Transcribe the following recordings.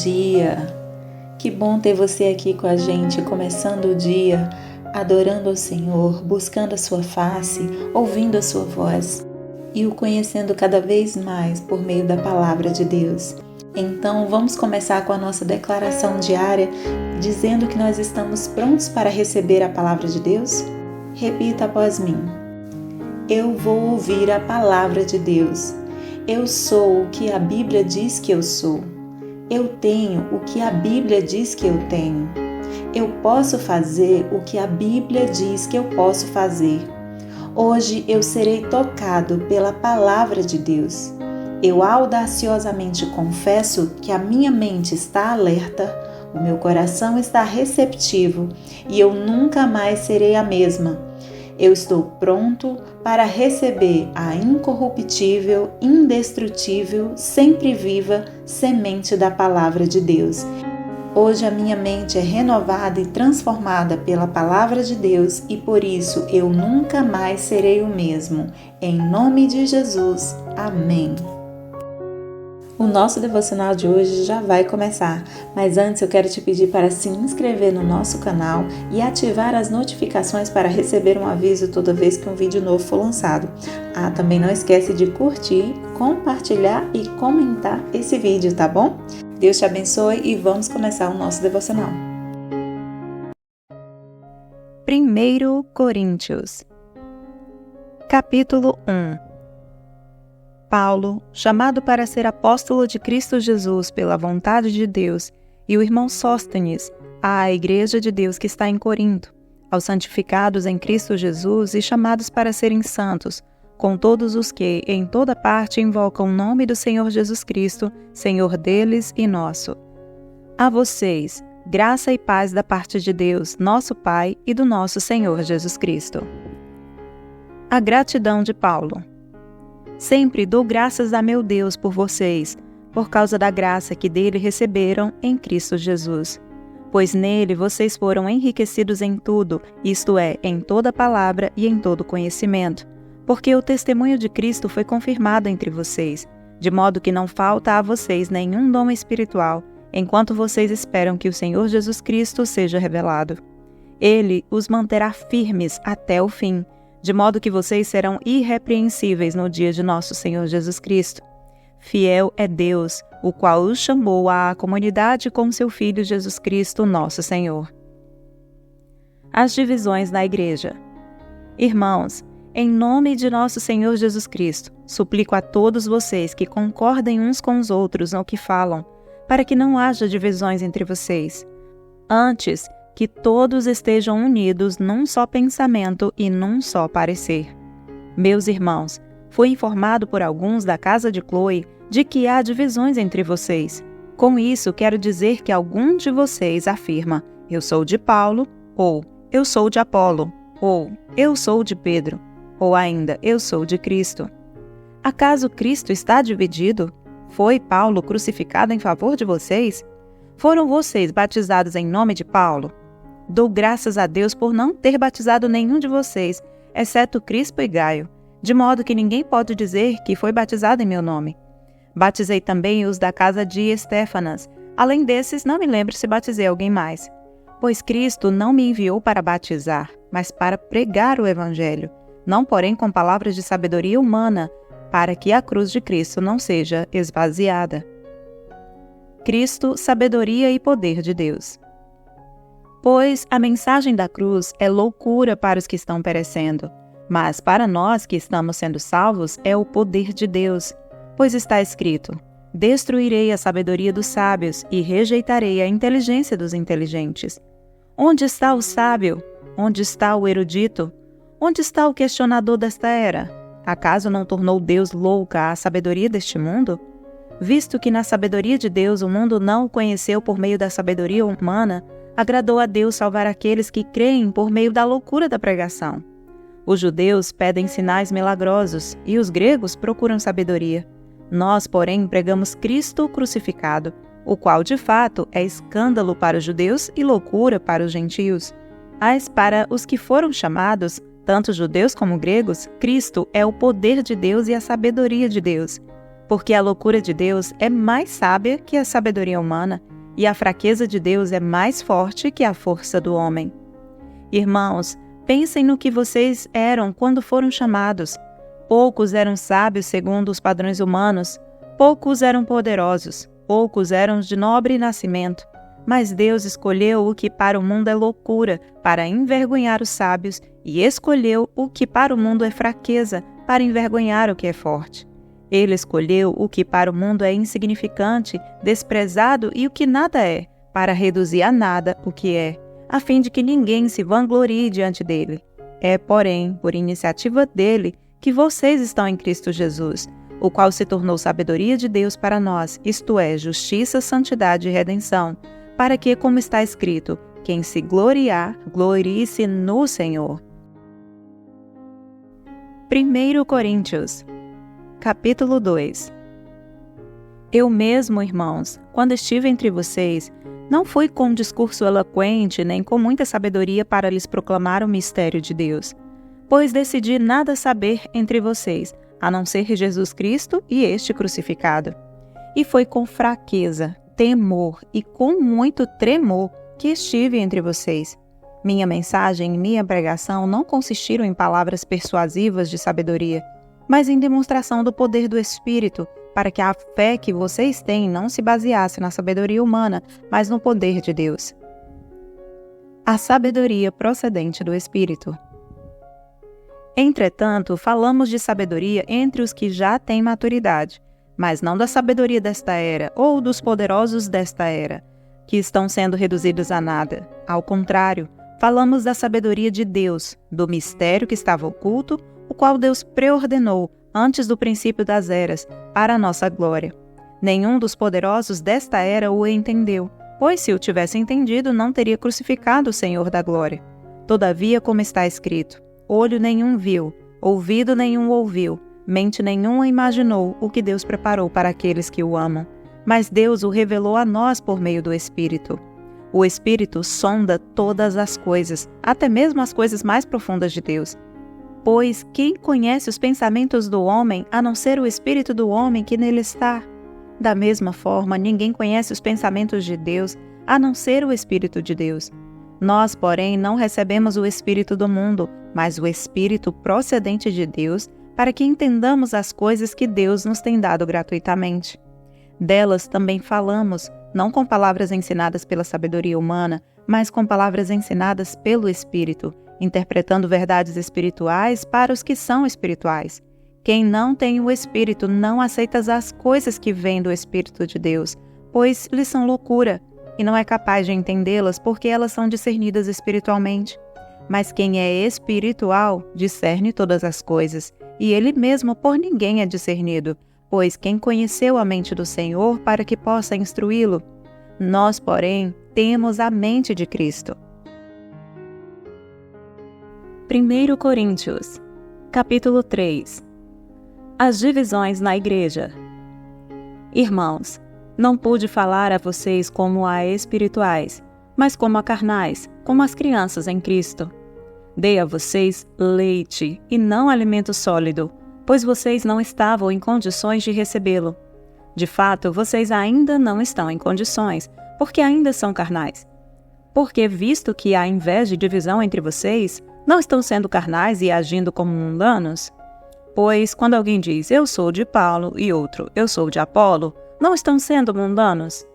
dia! Que bom ter você aqui com a gente, começando o dia, adorando ao Senhor, buscando a sua face, ouvindo a sua voz e o conhecendo cada vez mais por meio da palavra de Deus. Então, vamos começar com a nossa declaração diária, dizendo que nós estamos prontos para receber a palavra de Deus? Repita após mim. Eu vou ouvir a palavra de Deus. Eu sou o que a Bíblia diz que eu sou. Eu tenho o que a Bíblia diz que eu tenho. Eu posso fazer o que a Bíblia diz que eu posso fazer. Hoje eu serei tocado pela palavra de Deus. Eu audaciosamente confesso que a minha mente está alerta, o meu coração está receptivo e eu nunca mais serei a mesma. Eu estou pronto para receber a incorruptível, indestrutível, sempre viva semente da palavra de Deus. Hoje a minha mente é renovada e transformada pela palavra de Deus e por isso eu nunca mais serei o mesmo. Em nome de Jesus. Amém. O nosso devocional de hoje já vai começar, mas antes eu quero te pedir para se inscrever no nosso canal e ativar as notificações para receber um aviso toda vez que um vídeo novo for lançado. Também não esquece de curtir, compartilhar e comentar esse vídeo, tá bom? Deus te abençoe e vamos começar o nosso devocional. 1 Coríntios, capítulo 1. Paulo, chamado para ser apóstolo de Cristo Jesus pela vontade de Deus, e o irmão Sóstenes, à igreja de Deus que está em Corinto, aos santificados em Cristo Jesus e chamados para serem santos, com todos os que, em toda parte, invocam o nome do Senhor Jesus Cristo, Senhor deles e nosso. A vocês, graça e paz da parte de Deus, nosso Pai, e do nosso Senhor Jesus Cristo. A gratidão de Paulo. Sempre dou graças a meu Deus por vocês, por causa da graça que dele receberam em Cristo Jesus. Pois nele vocês foram enriquecidos em tudo, isto é, em toda palavra e em todo conhecimento, porque o testemunho de Cristo foi confirmado entre vocês, de modo que não falta a vocês nenhum dom espiritual, enquanto vocês esperam que o Senhor Jesus Cristo seja revelado. Ele os manterá firmes até o fim, de modo que vocês serão irrepreensíveis no dia de nosso Senhor Jesus Cristo. Fiel é Deus, o qual os chamou à comunidade com seu Filho Jesus Cristo, nosso Senhor. As divisões na Igreja. Irmãos, em nome de nosso Senhor Jesus Cristo, suplico a todos vocês que concordem uns com os outros no que falam, para que não haja divisões entre vocês. Antes, que todos estejam unidos num só pensamento e num só parecer. Meus irmãos, fui informado por alguns da casa de Cloe de que há divisões entre vocês. Com isso, quero dizer que algum de vocês afirma, eu sou de Paulo, ou eu sou de Apolo, ou eu sou de Pedro, ou ainda, eu sou de Cristo. Acaso Cristo está dividido? Foi Paulo crucificado em favor de vocês? Foram vocês batizados em nome de Paulo? Dou graças a Deus por não ter batizado nenhum de vocês, exceto Crispo e Gaio, de modo que ninguém pode dizer que foi batizado em meu nome. Batizei também os da casa de Estéfanas. Além desses, não me lembro se batizei alguém mais. Pois Cristo não me enviou para batizar, mas para pregar o Evangelho, não porém com palavras de sabedoria humana, para que a cruz de Cristo não seja esvaziada. Cristo, sabedoria e poder de Deus. Pois a mensagem da cruz é loucura para os que estão perecendo, mas para nós que estamos sendo salvos é o poder de Deus. Pois está escrito, destruirei a sabedoria dos sábios e rejeitarei a inteligência dos inteligentes. Onde está o sábio? Onde está o erudito? Onde está o questionador desta era? Acaso não tornou Deus louca a sabedoria deste mundo? Visto que na sabedoria de Deus o mundo não o conheceu por meio da sabedoria humana, agradou a Deus salvar aqueles que creem por meio da loucura da pregação. Os judeus pedem sinais milagrosos e os gregos procuram sabedoria. Nós, porém, pregamos Cristo crucificado, o qual, de fato, é escândalo para os judeus e loucura para os gentios. Mas para os que foram chamados, tanto judeus como gregos, Cristo é o poder de Deus e a sabedoria de Deus. Porque a loucura de Deus é mais sábia que a sabedoria humana, e a fraqueza de Deus é mais forte que a força do homem. Irmãos, pensem no que vocês eram quando foram chamados. Poucos eram sábios segundo os padrões humanos, poucos eram poderosos, poucos eram de nobre nascimento. Mas Deus escolheu o que para o mundo é loucura, para envergonhar os sábios, e escolheu o que para o mundo é fraqueza, para envergonhar o que é forte. Ele escolheu o que para o mundo é insignificante, desprezado e o que nada é, para reduzir a nada o que é, a fim de que ninguém se vanglorie diante dele. É, porém, por iniciativa dele, que vocês estão em Cristo Jesus, o qual se tornou sabedoria de Deus para nós, isto é, justiça, santidade e redenção, para que, como está escrito, quem se gloriar, glorie-se no Senhor. 1 Coríntios, capítulo 2. Eu mesmo, irmãos, quando estive entre vocês, não fui com um discurso eloquente nem com muita sabedoria para lhes proclamar o mistério de Deus, pois decidi nada saber entre vocês, a não ser Jesus Cristo e este crucificado. E foi com fraqueza, temor e com muito tremor que estive entre vocês. Minha mensagem e minha pregação não consistiram em palavras persuasivas de sabedoria, mas em demonstração do poder do Espírito, para que a fé que vocês têm não se baseasse na sabedoria humana, mas no poder de Deus. A sabedoria procedente do Espírito. Entretanto, falamos de sabedoria entre os que já têm maturidade, mas não da sabedoria desta era ou dos poderosos desta era, que estão sendo reduzidos a nada. Ao contrário, falamos da sabedoria de Deus, do mistério que estava oculto, o qual Deus preordenou antes do princípio das eras, para a nossa glória. Nenhum dos poderosos desta era o entendeu, pois se o tivesse entendido, não teria crucificado o Senhor da glória. Todavia, como está escrito, olho nenhum viu, ouvido nenhum ouviu, mente nenhuma imaginou o que Deus preparou para aqueles que o amam. Mas Deus o revelou a nós por meio do Espírito. O Espírito sonda todas as coisas, até mesmo as coisas mais profundas de Deus. Pois quem conhece os pensamentos do homem, a não ser o Espírito do homem que nele está? Da mesma forma, ninguém conhece os pensamentos de Deus, a não ser o Espírito de Deus. Nós, porém, não recebemos o Espírito do mundo, mas o Espírito procedente de Deus, para que entendamos as coisas que Deus nos tem dado gratuitamente. Delas também falamos, não com palavras ensinadas pela sabedoria humana, mas com palavras ensinadas pelo Espírito, interpretando verdades espirituais para os que são espirituais. Quem não tem o Espírito não aceita as coisas que vêm do Espírito de Deus, pois lhes são loucura, e não é capaz de entendê-las porque elas são discernidas espiritualmente. Mas quem é espiritual discerne todas as coisas, e ele mesmo por ninguém é discernido, pois quem conheceu a mente do Senhor para que possa instruí-lo? Nós, porém, temos a mente de Cristo. 1 Coríntios, capítulo 3. As divisões na igreja. Irmãos, não pude falar a vocês como a espirituais, mas como a carnais, como as crianças em Cristo. Dei a vocês leite e não alimento sólido, pois vocês não estavam em condições de recebê-lo. De fato, vocês ainda não estão em condições, porque ainda são carnais. Porque, visto que há inveja e divisão entre vocês, não estão sendo carnais e agindo como mundanos? Pois, quando alguém diz, eu sou de Paulo, e outro, eu sou de Apolo, não estão sendo mundanos?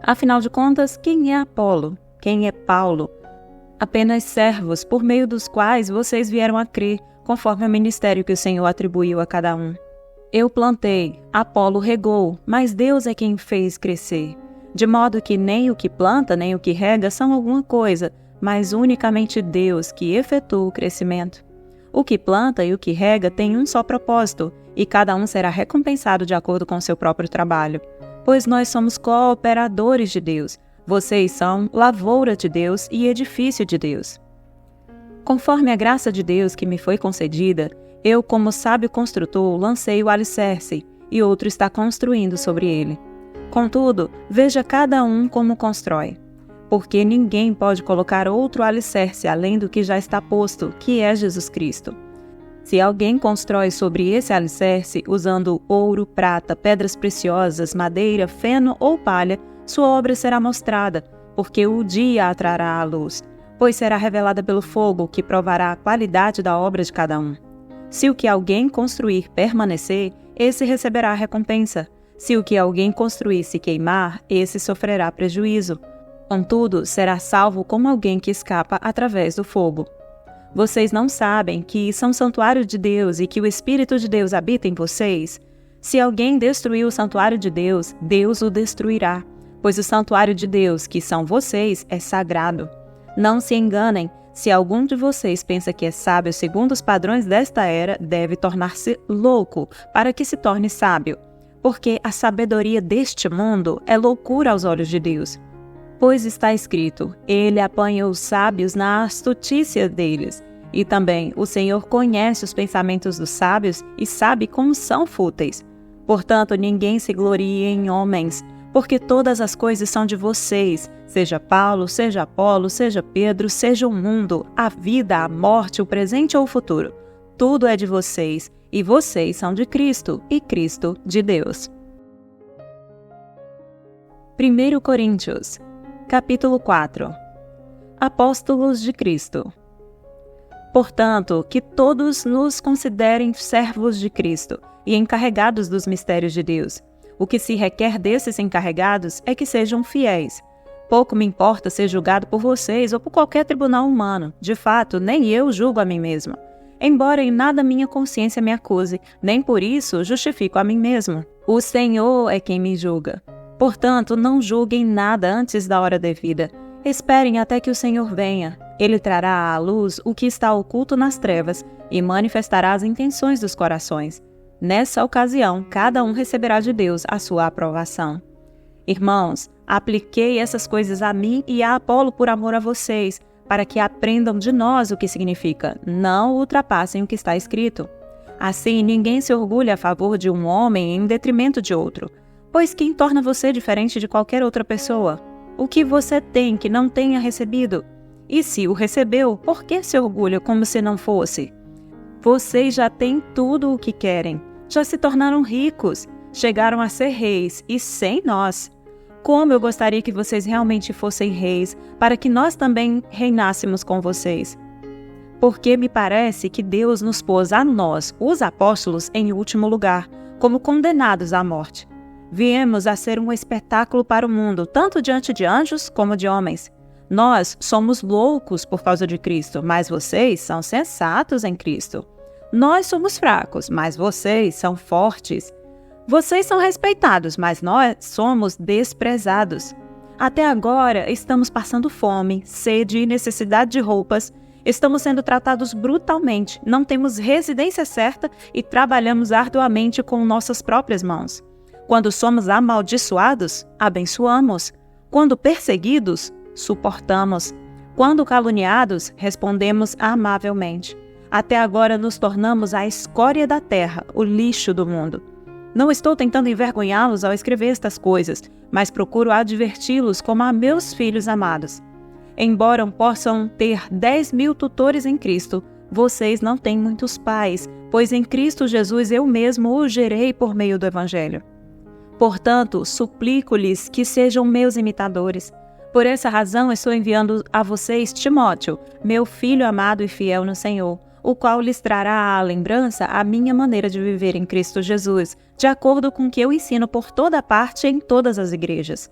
Afinal de contas, quem é Apolo? Quem é Paulo? Apenas servos por meio dos quais vocês vieram a crer, conforme o ministério que o Senhor atribuiu a cada um. Eu plantei, Apolo regou, mas Deus é quem fez crescer. De modo que nem o que planta nem o que rega são alguma coisa, mas unicamente Deus que efetua o crescimento. O que planta e o que rega têm um só propósito, e cada um será recompensado de acordo com seu próprio trabalho. Pois nós somos cooperadores de Deus, vocês são lavoura de Deus e edifício de Deus. Conforme a graça de Deus que me foi concedida, eu, como sábio construtor, lancei o alicerce, e outro está construindo sobre ele. Contudo, veja cada um como constrói. Porque ninguém pode colocar outro alicerce além do que já está posto, que é Jesus Cristo. Se alguém constrói sobre esse alicerce, usando ouro, prata, pedras preciosas, madeira, feno ou palha, sua obra será mostrada, porque o dia a trará à luz, pois será revelada pelo fogo, que provará a qualidade da obra de cada um. Se o que alguém construir permanecer, esse receberá a recompensa. Se o que alguém construir se queimar, esse sofrerá prejuízo. Contudo, será salvo como alguém que escapa através do fogo. Vocês não sabem que são santuário de Deus e que o Espírito de Deus habita em vocês? Se alguém destruir o santuário de Deus, Deus o destruirá, pois o santuário de Deus, que são vocês, é sagrado. Não se enganem, se algum de vocês pensa que é sábio segundo os padrões desta era, deve tornar-se louco para que se torne sábio, porque a sabedoria deste mundo é loucura aos olhos de Deus. Pois está escrito, ele apanha os sábios na astutícia deles. E também o Senhor conhece os pensamentos dos sábios e sabe como são fúteis. Portanto, ninguém se glorie em homens, porque todas as coisas são de vocês, seja Paulo, seja Apolo, seja Pedro, seja o mundo, a vida, a morte, o presente ou o futuro. Tudo é de vocês, e vocês são de Cristo, e Cristo de Deus. 1 Coríntios, capítulo 4. Apóstolos de Cristo. Portanto, que todos nos considerem servos de Cristo e encarregados dos mistérios de Deus. O que se requer desses encarregados é que sejam fiéis. Pouco me importa ser julgado por vocês ou por qualquer tribunal humano. De fato, nem eu julgo a mim mesma. Embora em nada minha consciência me acuse, nem por isso justifico a mim mesmo. O Senhor é quem me julga. Portanto, não julguem nada antes da hora devida. Esperem até que o Senhor venha. Ele trará à luz o que está oculto nas trevas e manifestará as intenções dos corações. Nessa ocasião, cada um receberá de Deus a sua aprovação. Irmãos, apliquei essas coisas a mim e a Apolo por amor a vocês, para que aprendam de nós o que significa, não ultrapassem o que está escrito. Assim, ninguém se orgulha a favor de um homem em detrimento de outro, pois quem torna você diferente de qualquer outra pessoa? O que você tem que não tenha recebido? E se o recebeu, por que se orgulha como se não fosse? Vocês já têm tudo o que querem, já se tornaram ricos, chegaram a ser reis e sem nós. Como eu gostaria que vocês realmente fossem reis, para que nós também reinássemos com vocês. Porque me parece que Deus nos pôs a nós, os apóstolos, em último lugar, como condenados à morte. Viemos a ser um espetáculo para o mundo, tanto diante de anjos como de homens. Nós somos loucos por causa de Cristo, mas vocês são sensatos em Cristo. Nós somos fracos, mas vocês são fortes. Vocês são respeitados, mas nós somos desprezados. Até agora, estamos passando fome, sede e necessidade de roupas. Estamos sendo tratados brutalmente, não temos residência certa e trabalhamos arduamente com nossas próprias mãos. Quando somos amaldiçoados, abençoamos. Quando perseguidos, suportamos. Quando caluniados, respondemos amavelmente. Até agora nos tornamos a escória da terra, o lixo do mundo. Não estou tentando envergonhá-los ao escrever estas coisas, mas procuro adverti-los como a meus filhos amados. Embora possam ter 10.000 tutores em Cristo, vocês não têm muitos pais, pois em Cristo Jesus eu mesmo os gerei por meio do Evangelho. Portanto, suplico-lhes que sejam meus imitadores. Por essa razão estou enviando a vocês Timóteo, meu filho amado e fiel no Senhor, o qual lhes trará à lembrança a minha maneira de viver em Cristo Jesus, de acordo com o que eu ensino por toda parte em todas as igrejas.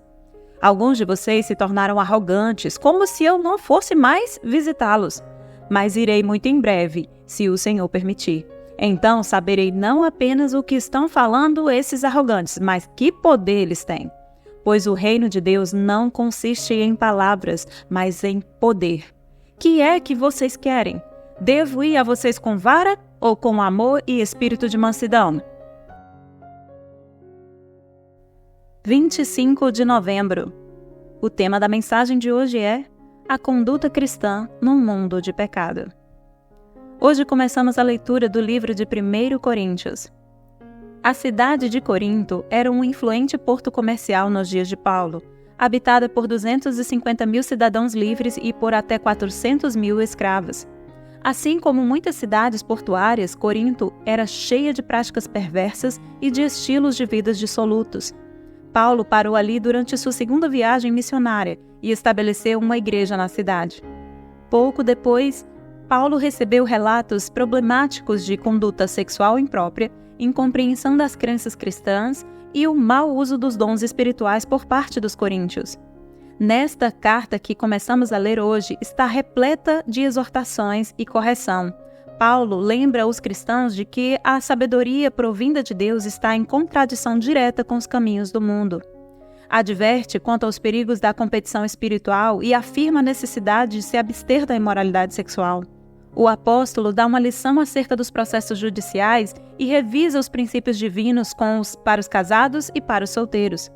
Alguns de vocês se tornaram arrogantes, como se eu não fosse mais visitá-los. Mas irei muito em breve, se o Senhor permitir. Então saberei não apenas o que estão falando esses arrogantes, mas que poder eles têm. Pois o reino de Deus não consiste em palavras, mas em poder. Que é que vocês querem? Devo ir a vocês com vara ou com amor e espírito de mansidão? 25 de novembro. O tema da mensagem de hoje é a conduta cristã num mundo de pecado. Hoje começamos a leitura do livro de 1 Coríntios. A cidade de Corinto era um influente porto comercial nos dias de Paulo, habitada por 250.000 cidadãos livres e por até 400.000 escravos. Assim como muitas cidades portuárias, Corinto era cheia de práticas perversas e de estilos de vida dissolutos. Paulo parou ali durante sua segunda viagem missionária e estabeleceu uma igreja na cidade. Pouco depois, Paulo recebeu relatos problemáticos de conduta sexual imprópria, incompreensão das crenças cristãs e o mau uso dos dons espirituais por parte dos coríntios. Nesta carta que começamos a ler hoje, está repleta de exortações e correção. Paulo lembra os cristãos de que a sabedoria provinda de Deus está em contradição direta com os caminhos do mundo. Adverte quanto aos perigos da competição espiritual e afirma a necessidade de se abster da imoralidade sexual. O apóstolo dá uma lição acerca dos processos judiciais e revisa os princípios divinos para os casados e para os solteiros.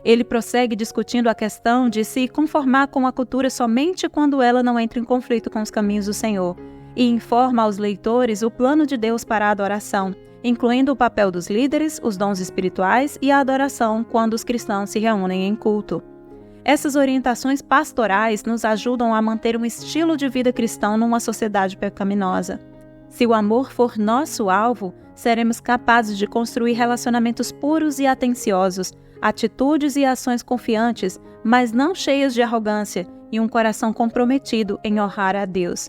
Ele prossegue discutindo a questão de se conformar com a cultura somente quando ela não entra em conflito com os caminhos do Senhor, e informa aos leitores o plano de Deus para a adoração, incluindo o papel dos líderes, os dons espirituais e a adoração quando os cristãos se reúnem em culto. Essas orientações pastorais nos ajudam a manter um estilo de vida cristão numa sociedade pecaminosa. Se o amor for nosso alvo, seremos capazes de construir relacionamentos puros e atenciosos, atitudes e ações confiantes, mas não cheias de arrogância, e um coração comprometido em honrar a Deus.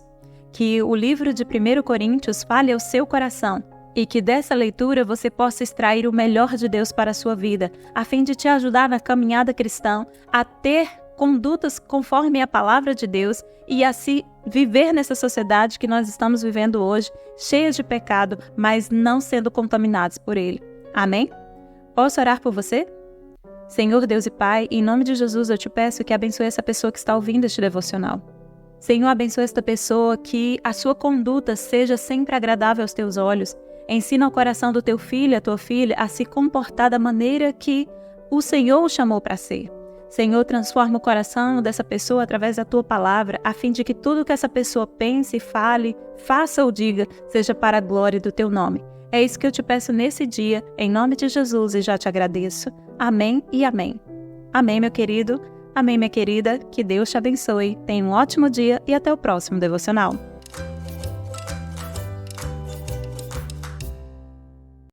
Que o livro de 1 Coríntios fale ao seu coração e que dessa leitura você possa extrair o melhor de Deus para a sua vida, a fim de te ajudar na caminhada cristã a ter condutas conforme a palavra de Deus e a se viver nessa sociedade que nós estamos vivendo hoje, cheia de pecado, mas não sendo contaminados por ele. Amém? Posso orar por você? Senhor Deus e Pai, em nome de Jesus eu te peço que abençoe essa pessoa que está ouvindo este devocional. Senhor, abençoe esta pessoa, que a sua conduta seja sempre agradável aos teus olhos. Ensina o coração do teu filho, a tua filha, a se comportar da maneira que o Senhor o chamou para ser. Senhor, transforma o coração dessa pessoa através da tua palavra, a fim de que tudo que essa pessoa pense, fale, faça ou diga, seja para a glória do teu nome. É isso que eu te peço nesse dia, em nome de Jesus, e já te agradeço. Amém e amém. Amém, meu querido. Amém, minha querida. Que Deus te abençoe. Tenha um ótimo dia e até o próximo devocional.